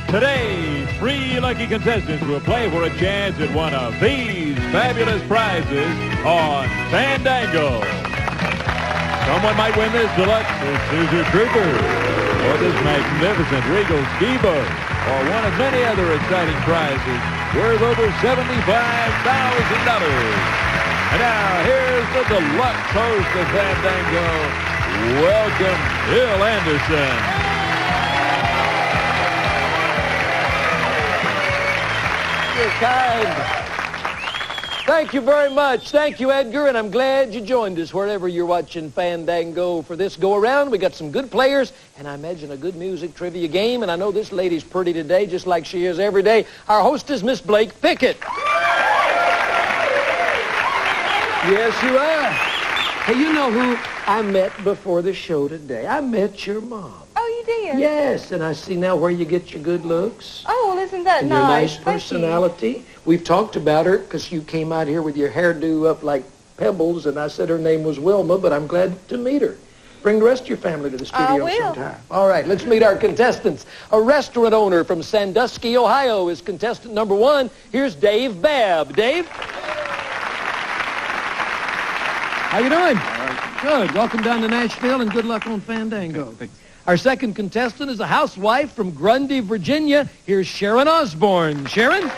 Today, 3 lucky contestants will play for a chance at one of these fabulous prizes on Fandango. Someone might win this deluxe Isuzu Trooper, or this magnificent Regal ski boat, or one of many other exciting prizes worth over $75,000. And now, here's the deluxe host of Fandango. Welcome, Bill Anderson. You're kind. Thank you very much. Thank you, Edgar, and I'm glad you joined us wherever you're watching Fandango for this go-around. We got some good players, and I imagine a good music trivia game, and I know this lady's pretty today, just like she is every day. Our host is Miss Blake Pickett. Yes, you are. Hey, you know who I met before the show today? I met your mom. Oh, you did? Yes, and I see now where you get your good looks. Oh, well, isn't that and nice? Your nice personality. We've talked about her because you came out here with your hairdo up like pebbles, and I said her name was Wilma, but I'm glad to meet her. Bring the rest of your family to the studio sometime. All right, let's meet our contestants. A restaurant owner from Sandusky, Ohio is contestant number 1. Here's Dave Babb. Dave? How you doing? Good. Welcome down to Nashville, and good luck on Fandango. Our second contestant is a housewife from Grundy, Virginia. Here's Sharon Osborne. Sharon?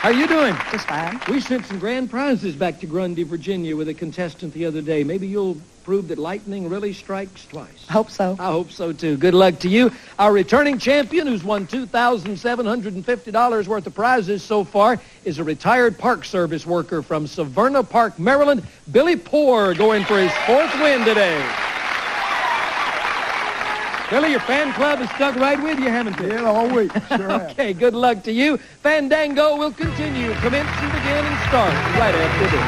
How you doing? Just fine. We sent some grand prizes back to Grundy, Virginia with a contestant the other day. Maybe you'll prove that lightning really strikes twice. I hope so. I hope so, too. Good luck to you. Our returning champion, who's won $2,750 worth of prizes so far, is a retired Park Service worker from Severna Park, Maryland, Billy Poore, going for his 4th win today. Billy, your fan club has stuck right with you, haven't they? Yeah, all week. Sure Okay, good luck to you. Fandango will continue. Commence and begin and start right after this.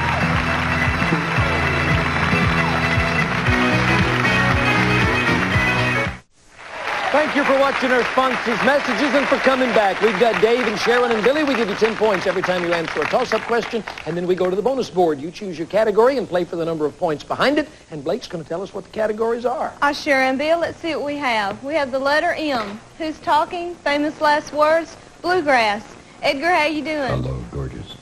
Thank you for watching our sponsors' messages and for coming back. We've got Dave and Sharon and Billy. We give you 10 points every time you answer a toss-up question, and then we go to the bonus board. You choose your category and play for the number of points behind it, and Blake's going to tell us what the categories are. Sharon, Bill, let's see what we have. We have the letter M. Who's talking? Famous last words? Bluegrass. Edgar, how you doing? Hello, gorgeous.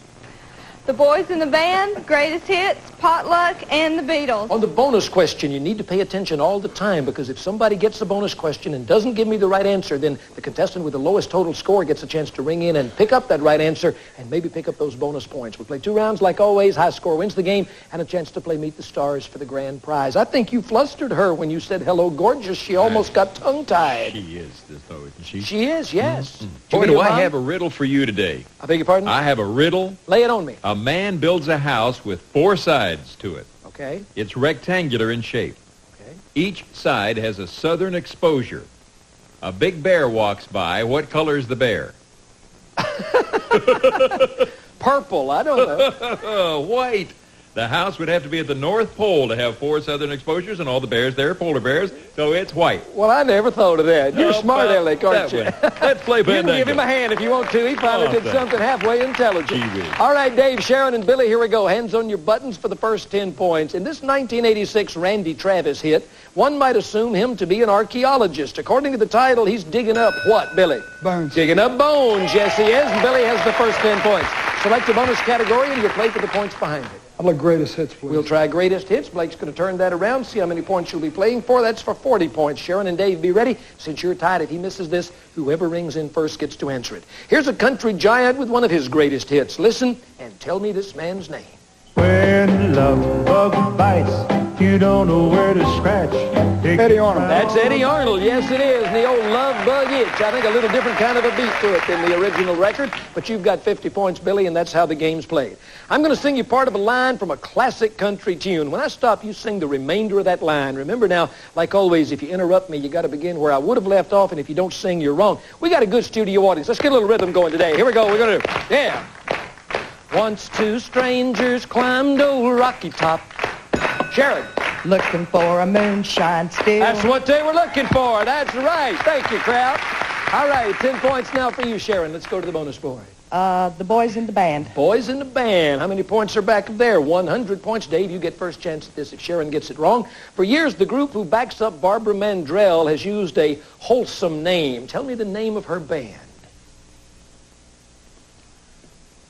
The Boys in the Band, Greatest Hits, Potluck, and the Beatles. On the bonus question, you need to pay attention all the time, because if somebody gets the bonus question and doesn't give me the right answer, then the contestant with the lowest total score gets a chance to ring in and pick up that right answer and maybe pick up those bonus points. We play 2 rounds like always. High score wins the game, and a chance to play Meet the Stars for the grand prize. I think you flustered her when you said hello, gorgeous. She almost got tongue-tied. She is, though, isn't she? She is, yes. Boy, do I have a riddle for you today. I beg your pardon? I have a riddle. Lay it on me. A man builds a house with 4 sides to it. Okay. It's rectangular in shape. Okay. Each side has a southern exposure. A big bear walks by. What color is the bear? Purple. I don't know. White. The house would have to be at the North Pole to have 4 southern exposures, and all the bears there are polar bears, so it's white. Well, I never thought of that. You're a smart aleck, aren't you? Let's play Fandango. You can give him a hand if you want to. He finally did something halfway intelligent. All right, Dave, Sharon, and Billy, here we go. Hands on your buttons for the first 10 points. In this 1986 Randy Travis hit, one might assume him to be an archaeologist. According to the title, he's digging up what, Billy? Bones. Digging up bones. Yes, he is. And Billy has the first 10 points. Select a bonus category, and you play for the points behind it. I'd like greatest hits, please. We'll try greatest hits. Blake's going to turn that around, see how many points you'll be playing for. That's for 40 points. Sharon and Dave, be ready. Since you're tied, if he misses this, whoever rings in first gets to answer it. Here's a country giant with one of his greatest hits. Listen and tell me this man's name. When love bug bites, you don't know where to scratch. Eddie Arnold. That's Eddie Arnold. Yes, it is. And the old Love Bug Itch. I think a little different kind of a beat to it than the original record. But you've got 50 points, Billy, and that's how the game's played. I'm going to sing you part of a line from a classic country tune. When I stop, you sing the remainder of that line. Remember now, like always, if you interrupt me, you got to begin where I would have left off, and if you don't sing, you're wrong. We got a good studio audience. Let's get a little rhythm going today. Here we go. We're going to do it. Yeah. Once 2 strangers climbed old Rocky Top. Sharon. Looking for a moonshine still. That's what they were looking for. That's right. Thank you, crowd. All right, 10 points now for you, Sharon. Let's go to the bonus board. The Boys in the Band. Boys in the Band. How many points are back there? 100 points. Dave, you get first chance at this if Sharon gets it wrong. For years, the group who backs up Barbara Mandrell has used a wholesome name. Tell me the name of her band.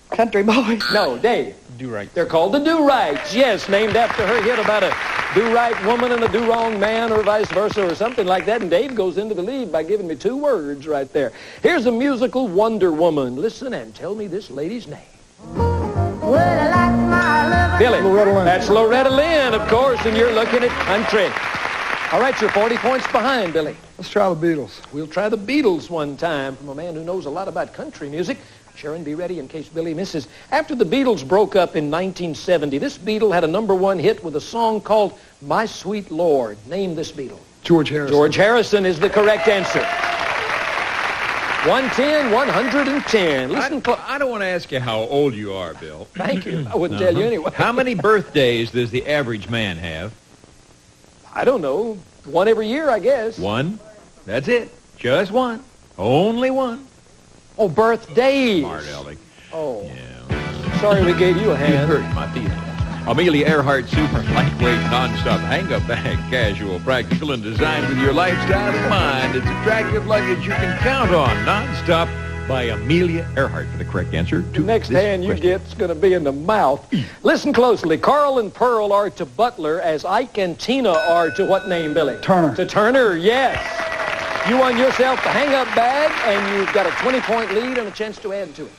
Country Boys. No, Dave. Do-Right. They're called the Do-Rights. Yes, named after her hit about a do-right woman and a do-wrong man or vice versa or something like that. And Dave goes into the lead by giving me 2 words right there. Here's a musical Wonder Woman. Listen and tell me this lady's name. Billy. Loretta Lynn. That's Loretta Lynn, of course, and you're looking at country. All right, you're 40 points behind, Billy. Let's try the Beatles. We'll try the Beatles one time from a man who knows a lot about country music. Sharon, be ready in case Billy misses. After the Beatles broke up in 1970, this Beatle had a #1 hit with a song called My Sweet Lord. Name this Beatle. George Harrison. George Harrison is the correct answer. 110, 110. Listen close. I don't want to ask you how old you are, Bill. Thank you. I wouldn't tell you anyway. How many birthdays does the average man have? I don't know. 1 every year, I guess. 1. That's it. Just 1. Only 1. Oh, birthdays. Smart Aleck. Oh, Yeah. sorry we gave you a You hand. hurt my feelings. Amelia Earhart Super Lightweight Non-Stop Hang-Up Bag. Casual, practical, and designed with your lifestyle in mind. It's attractive luggage you can count on. Non-Stop by Amelia Earhart for the correct answer to The next this hand you question. get's going to be in the mouth. Listen closely. Carl and Pearl are to Butler as Ike and Tina are to what name, Billy? Turner. To Turner, yes. You won yourself the hang-up bag, and you've got a 20-point lead and a chance to add to it.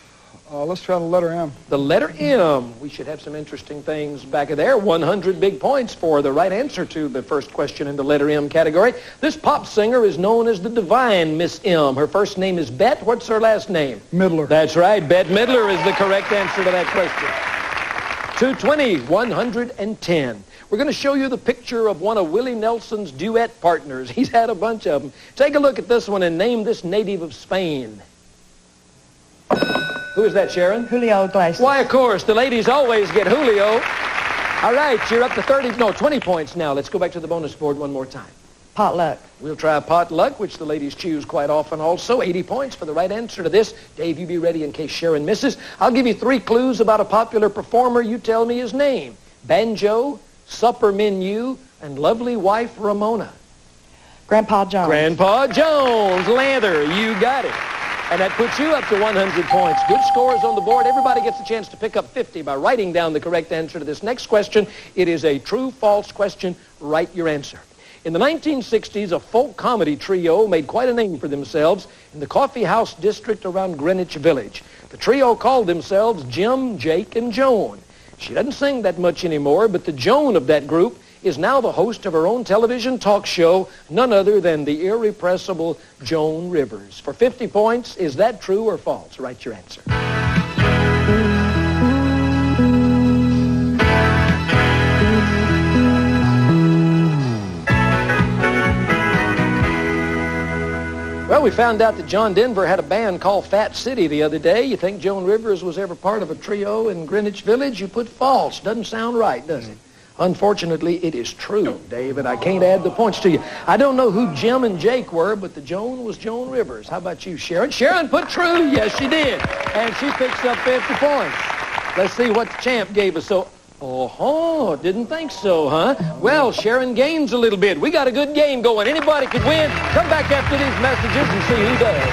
Let's try the letter M. The letter M. We should have some interesting things back of there. 100 big points for the right answer to the first question in the letter M category. This pop singer is known as the Divine Miss M. Her first name is Bet. What's her last name? Midler. That's right. Bette Midler is the correct answer to that question. 220, 110. We're going to show you the picture of one of Willie Nelson's duet partners. He's had a bunch of them. Take a look at this one and name this native of Spain. Who is that, Sharon? Julio Iglesias. Why, of course. The ladies always get Julio. All right, you're up to 20 points now. Let's go back to the bonus board one more time. Potluck. We'll try potluck, which the ladies choose quite often also. 80 points for the right answer to this. Dave, you be ready in case Sharon misses. I'll give you 3 clues about a popular performer. You tell me his name. Banjo, supper menu, and lovely wife Ramona. Grandpa Jones. Grandpa Jones. Lather, you got it. And that puts you up to 100 points. Good scores on the board. Everybody gets a chance to pick up 50 by writing down the correct answer to this next question. It is a true-false question. Write your answer. In the 1960s, a folk comedy trio made quite a name for themselves in the coffee house district around Greenwich Village. The trio called themselves Jim, Jake, and Joan. She doesn't sing that much anymore, but the Joan of that group is now the host of her own television talk show, none other than the irrepressible Joan Rivers. For 50 points, is that true or false? Write your answer. Well, we found out that John Denver had a band called Fat City the other day. You think Joan Rivers was ever part of a trio in Greenwich Village? You put false. Doesn't sound right, does it? Unfortunately, it is true, David. I can't add the points to you. I don't know who Jim and Jake were, but the Joan was Joan Rivers. How about you, Sharon? Sharon put true. Yes, she did. And she picks up 50 points. Let's see what the champ gave us. So, didn't think so, huh? Well, Sharon gains a little bit. We got a good game going. Anybody could win. Come back after these messages and see who does.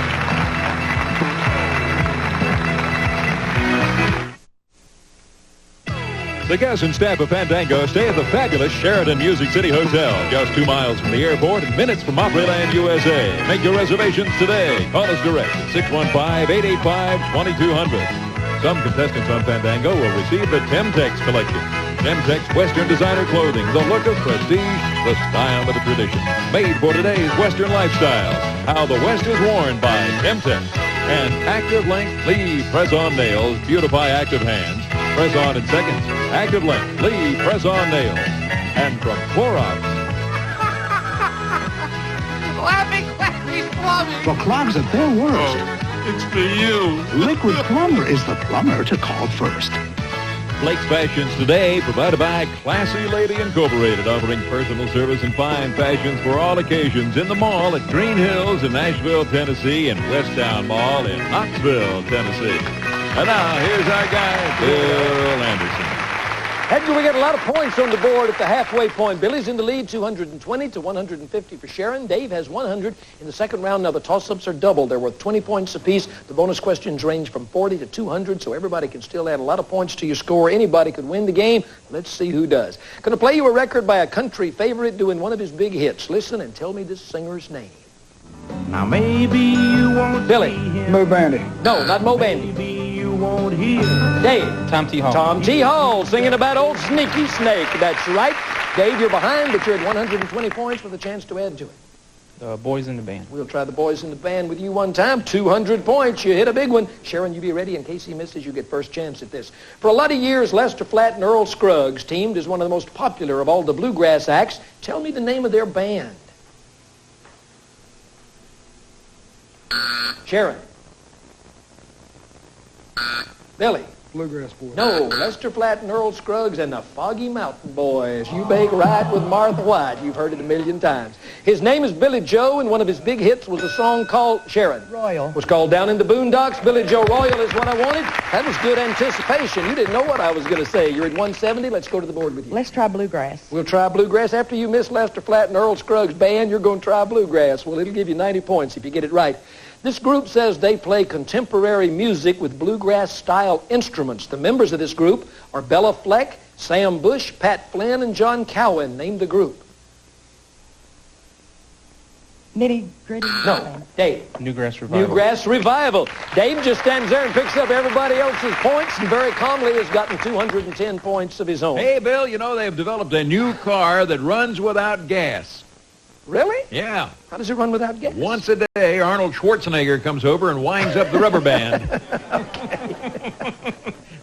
The guests and staff of Fandango stay at the fabulous Sheraton Music City Hotel, just 2 miles from the airport and minutes from Opryland, USA. Make your reservations today. Call us direct at 615-885-2200. Some contestants on Fandango will receive the Temtex collection. Temtex Western designer clothing, the look of prestige, the style of a tradition. Made for today's Western lifestyle. How the West is worn by Temtex. And Active Length Lee Press-On Nails beautify active hands. Press on in seconds. Active Length Lee Press-On Nails. And from Clorox. For clogs at their worst, It's for you. Liquid Plumber is the plumber to call first. Blake's Fashions Today, provided by Classy Lady Incorporated, offering personal service and fine fashions for all occasions in the mall at Green Hills in Nashville, Tennessee, and Westtown Mall in Knoxville, Tennessee. And now, here's our guy, Bill Anderson. Edgar, we got a lot of points on the board at the halfway point. Billy's in the lead, 220 to 150 for Sharon. Dave has 100 in the second round. Now, the toss-ups are double. They're worth 20 points apiece. The bonus questions range from 40 to 200, so everybody can still add a lot of points to your score. Anybody could win the game. Let's see who does. Going to play you a record by a country favorite doing one of his big hits. Listen and tell me this singer's name. Now maybe you won't Billy. see him. Mo Bandy. No, not Mo Bandy. Maybe you won't hear. Dave. Tom T. Hall. Tom T. Hall singing about old Sneaky Snake. That's right. Dave, you're behind, but you're at 120 points with a chance to add to it. The Boys in the Band. We'll try the Boys in the Band with you one time. 200 points. You hit a big one. Sharon, you be ready. In case he misses, you get first chance at this. For a lot of years, Lester Flatt and Earl Scruggs teamed as one of the most popular of all the bluegrass acts. Tell me the name of their band. Sharon. Billy. Bluegrass Boys. No, Lester Flatt and Earl Scruggs and the Foggy Mountain Boys. You bake right with Martha White. You've heard it a million times. His name is Billy Joe, and one of his big hits was a song called Sharon. Royal. Was called Down in the Boondocks. Billy Joe Royal is what I wanted. That was good anticipation. You didn't know what I was going to say. You're at 170. Let's go to the board with you. Let's try bluegrass. We'll try bluegrass. After you miss Lester Flatt and Earl Scruggs' band, you're going to try bluegrass. Well, it'll give you 90 points if you get it right. This group says they play contemporary music with bluegrass-style instruments. The members of this group are Bella Fleck, Sam Bush, Pat Flynn, and John Cowan. Name the group. Nitty Gritty. No, Dave. Newgrass Revival. Newgrass Revival. Dave just stands there and picks up everybody else's points and very calmly has gotten 210 points of his own. Hey, Bill, you know they've developed a new car that runs without gas. Really? Yeah. How does it run without gas? Once a day, Arnold Schwarzenegger comes over and winds up the rubber band.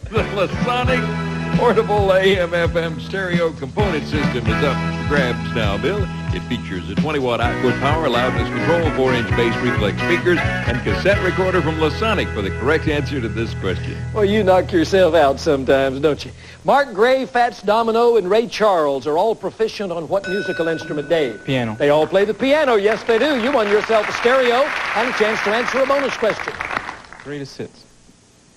The Lasonic portable AM/FM stereo component system is up for grabs now, Bill. It features a 20-watt output power, loudness control, 4-inch bass reflex speakers, and cassette recorder from Lasonic for the correct answer to this question. Well, you knock yourself out sometimes, don't you? Mark Gray, Fats Domino, and Ray Charles are all proficient on what musical instrument, Dave? Piano. They all play the piano. Yes, they do. You won yourself a stereo and a chance to answer a bonus question. Greatest hits.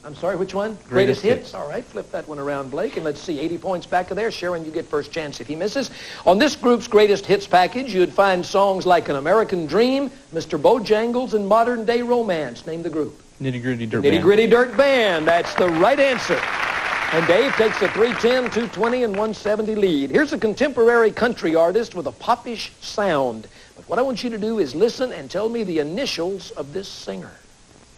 I'm sorry, which one? Greatest hits. All right, flip that one around, Blake, and let's see, 80 points back of there. Sharon, you get first chance if he misses. On this group's greatest hits package, you'd find songs like An American Dream, Mr. Bojangles, and Modern Day Romance. Name the group. Nitty Gritty Dirt Band. Nitty Gritty Dirt Band. That's the right answer. And Dave takes a 310, 220, and 170 lead. Here's a contemporary country artist with a popish sound. But what I want you to do is listen and tell me the initials of this singer.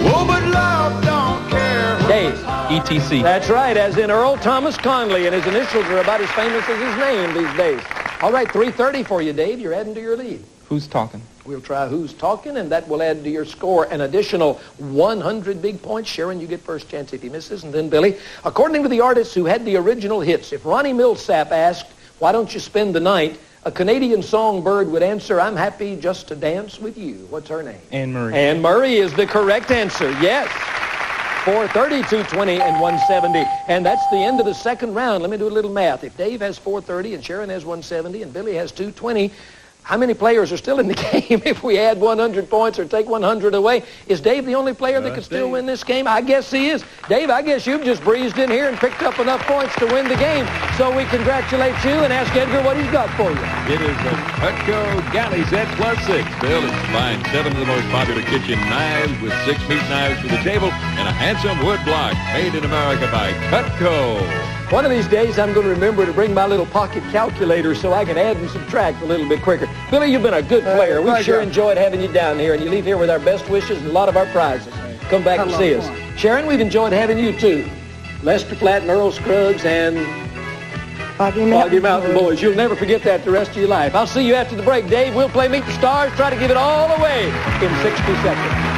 Oh, but love don't care. Dave. ETC. That's right, as in Earl Thomas Conley, and his initials are about as famous as his name these days. All right, 330 for you, Dave. You're adding to your lead. Who's Talking? We'll try Who's Talking, and that will add to your score an additional 100 big points. Sharon, you get first chance if he misses, and then Billy. According to the artists who had the original hits, if Ronnie Millsap asked, why don't you spend the night, a Canadian songbird would answer, I'm happy just to dance with you. What's her name? Anne Murray. Anne Murray is the correct answer, yes. 430, 220, and 170. And that's the end of the second round. Let me do a little math. If Dave has 430 and Sharon has 170 and Billy has 220, how many players are still in the game if we add 100 points or take 100 away? Is Dave the only player that could still win this game? I guess he is. Dave, I guess you've just breezed in here and picked up enough points to win the game. So we congratulate you and ask Edgar what he's got for you. It is the Cutco Galley Set Plus 6. Bill, it's combined 7 of the most popular kitchen knives with 6 meat knives for the table and a handsome wood block made in America by Cutco. One of these days, I'm going to remember to bring my little pocket calculator so I can add and subtract a little bit quicker. Billy, you've been a good player. We've sure enjoyed having you down here, and you leave here with our best wishes and a lot of our prizes. Come back and see us. Sharon, we've enjoyed having you, too. Lester Flatt and Earl Scruggs and Foggy Mountain Boys. You'll never forget that the rest of your life. I'll see you after the break, Dave. We'll play Meet the Stars, try to give it all away in 60 seconds.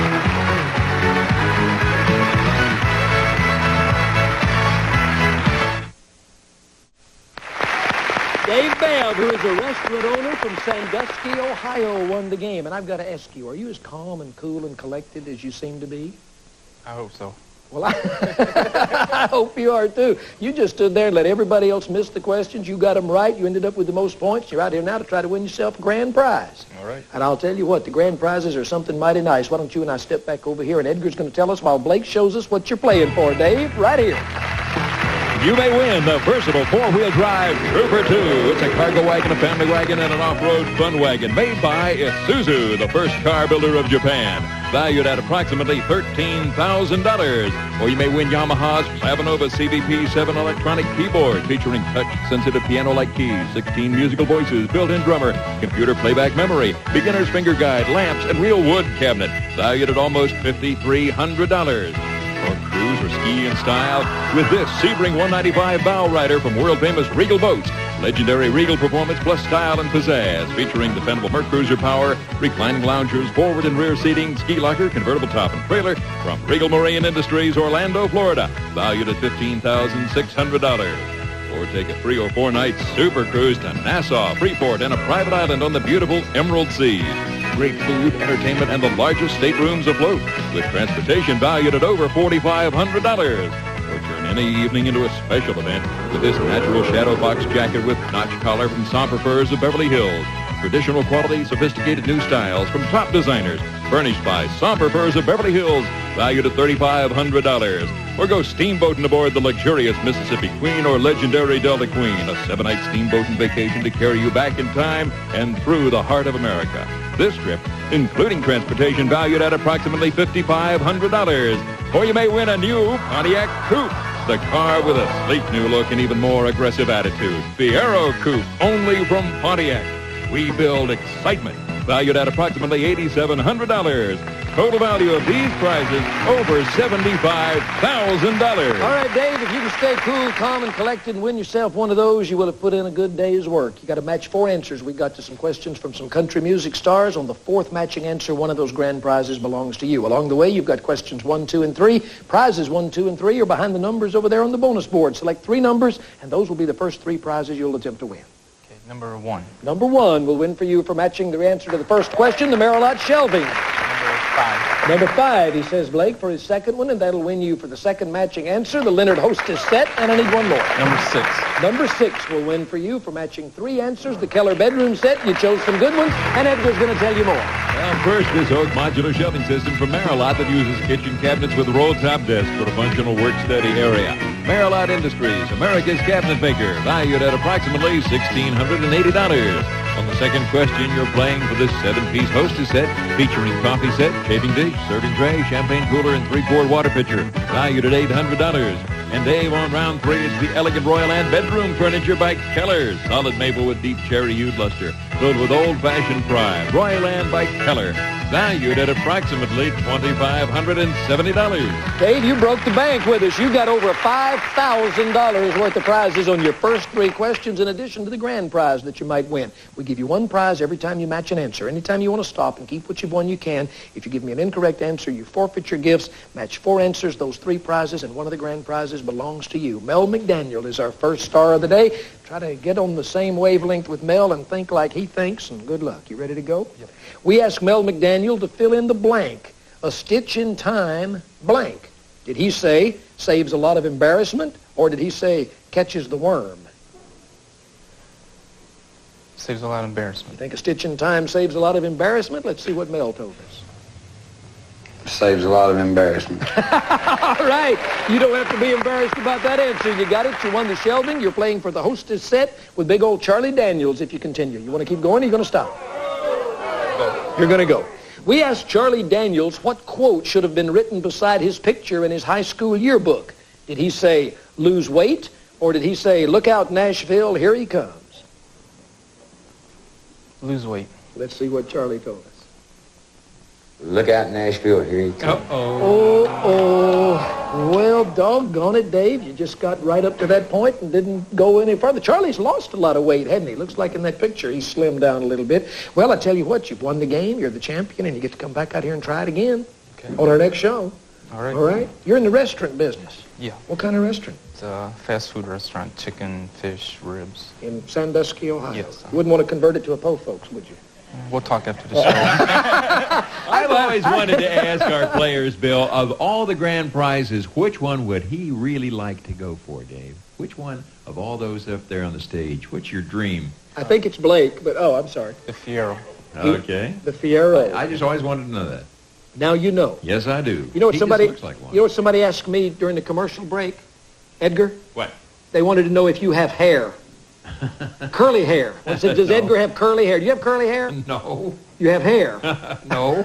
Dave Babb, who is a restaurant owner from Sandusky, Ohio, won the game. And I've got to ask you, are you as calm and cool and collected as you seem to be? I hope so. Well, I hope you are, too. You just stood there and let everybody else miss the questions. You got them right. You ended up with the most points. You're out here now to try to win yourself a grand prize. All right. And I'll tell you what, the grand prizes are something mighty nice. Why don't you and I step back over here, and Edgar's going to tell us while Blake shows us what you're playing for, Dave, right here. You may win the versatile four-wheel drive Trooper 2. It's a cargo wagon, a family wagon, and an off-road fun wagon made by Isuzu, the first car builder of Japan. Valued at approximately $13,000. Or you may win Yamaha's Flavanova CVP-7 electronic keyboard featuring touch-sensitive piano-like keys, 16 musical voices, built-in drummer, computer playback memory, beginner's finger guide, lamps, and real wood cabinet. Valued at almost $5,300. Or cruise or ski in style with this Sebring 195 bow rider from world-famous Regal Boats. Legendary Regal performance plus style and pizzazz, featuring dependable Mercruiser power, reclining loungers, forward and rear seating, ski locker, convertible top and trailer from Regal Marine Industries, Orlando, Florida. Valued at $15,600. Or take a 3 or 4 night super cruise to Nassau, Freeport, and a private island on the beautiful Emerald Sea. Great food, entertainment, and the largest staterooms afloat, with transportation valued at over $4,500. Or turn any evening into a special event with this natural shadow box jacket with notch collar from Somper Furs of Beverly Hills. Traditional quality, sophisticated new styles from top designers, furnished by Somper Furs of Beverly Hills, valued at $3,500. Or go steamboating aboard the luxurious Mississippi Queen or legendary Delta Queen, a 7-night steamboating vacation to carry you back in time and through the heart of America. This trip, including transportation, valued at approximately $5,500. Or you may win a new Pontiac Coupe, the car with a sleek new look and even more aggressive attitude. Fiero Coupe, only from Pontiac. We build excitement, valued at approximately $8,700. Total value of these prizes, over $75,000. All right, Dave, if you can stay cool, calm, and collected and win yourself one of those, you will have put in a good day's work. You got to match 4 answers. We got to some questions from some country music stars. On the 4th matching answer, one of those grand prizes belongs to you. Along the way, you've got questions 1, 2, and 3. Prizes 1, 2, and 3 are behind the numbers over there on the bonus board. Select 3 numbers, and those will be the first 3 prizes you'll attempt to win. Okay, number 1. Number 1 will win for you for matching the answer to the first question, the Merillat shelving. Number 5. Number 5, he says, Blake, for his second one, and that'll win you for the second matching answer, the Leonard Hostess set, and I need one more. Number 6. Number 6 will win for you for matching 3 answers, the Keller bedroom set. You chose some good ones, and Edgar's going to tell you more. Well, first, this oak modular shelving system from Merillat that uses kitchen cabinets with roll-top desks for a functional work-study area. Merillat Industries, America's cabinet maker, valued at approximately $1,680. On the second question, you're playing for this 7-piece hostess set featuring coffee set, chafing dish, serving tray, champagne cooler, and 3-quart water pitcher, valued at $800. And Dave, on round 3, it's the elegant Royal Land bedroom furniture by Keller. Solid maple with deep cherry hued luster, filled with old-fashioned pride. Royal Land by Keller, valued at approximately $2,570. Dave, you broke the bank with us. You got over $5,000 worth of prizes on your first 3 questions, in addition to the grand prize that you might win. We give you 1 prize every time you match an answer. Anytime you want to stop and keep what you've won, you can. If you give me an incorrect answer, you forfeit your gifts. Match 4 answers, those 3 prizes, and one of the grand prizes belongs to you. Mel McDaniel is our first star of the day. Try to get on the same wavelength with Mel and think like he thinks, and good luck. You ready to go? Yep. We asked Mel McDaniel to fill in the blank. A stitch in time, blank. Did he say saves a lot of embarrassment, or did he say catches the worm? Saves a lot of You embarrassment. think a stitch in time saves a lot of embarrassment? Let's see what Mel told us. Saves a lot of embarrassment. All right. You don't have to be embarrassed about that answer. You got it. You won the shelving. You're playing for the hostess set with big old Charlie Daniels if you continue. You want to keep going or are you going to stop? Go. You're going to go. We asked Charlie Daniels what quote should have been written beside his picture in his high school yearbook. Did he say, lose weight? Or did he say, look out, Nashville, here he comes? Lose weight. Let's see what Charlie told us. Look out, Nashville, here he comes. Oh, well, doggone it, Dave. You just got right up to that point and didn't go any further. Charlie's lost a lot of weight, hasn't he? Looks like in that picture he's slimmed down a little bit. Well, I tell you what, you've won the game. You're the champion, and you get to come back out here and try it again on our next show. All right. All right? You're in the restaurant business. Yeah. What kind of restaurant? It's a fast food restaurant. Chicken, fish, ribs. In Sandusky, Ohio. Yes. You wouldn't want to convert it to a po, folks, would you? We'll talk after the show. I thought always wanted to ask our players, Bill, of all the grand prizes, which one would he really like to go for, Dave? Which one of all those up there on the stage? What's your dream? I think it's Blake, but I'm sorry. The Fiero. Okay. The Fiero. I just always wanted to know that. Now you know. Yes, I do. You know what He somebody? just looks like one. You know what somebody asked me during the commercial break, Edgar? What? They wanted to know if you have hair, curly hair. I said, does No. Edgar have curly hair? Do you have curly hair? No. You have hair. No.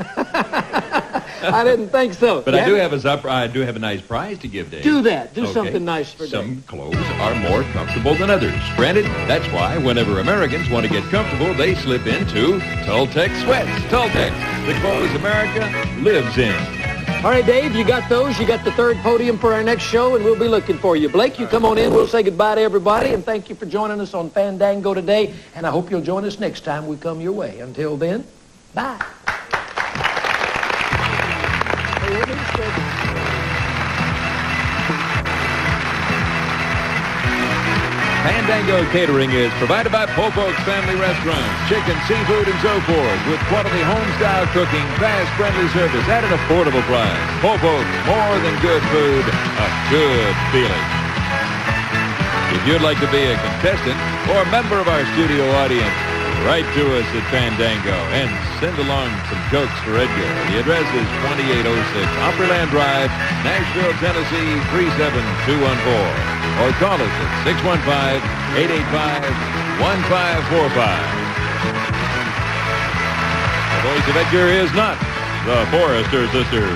I didn't think so. But You I do have- have a nice prize to give Dave. Do that. Do Okay. something nice for Dave. Some clothes are more comfortable than others. Granted, that's why whenever Americans want to get comfortable, they slip into Tultex sweats. Tultex, the clothes America lives in. All right, Dave, you got those. You got the third podium for our next show, and we'll be looking for you. Blake, you come on in. We'll say goodbye to everybody, and thank you for joining us on Fandango today, and I hope you'll join us next time we come your way. Until then, bye. Fandango Catering is provided by Popo's Family Restaurants, chicken, seafood, and so forth, with quality home-style cooking, fast, friendly service at an affordable price. Popo's, more than good food, a good feeling. If you'd like to be a contestant or a member of our studio audience, write to us at Fandango and send along some jokes for Edgar. The address is 2806 Opryland Drive, Nashville, Tennessee 37214. Or call us at 615-885-1545. The voice of Edgar is not the Forrester Sisters.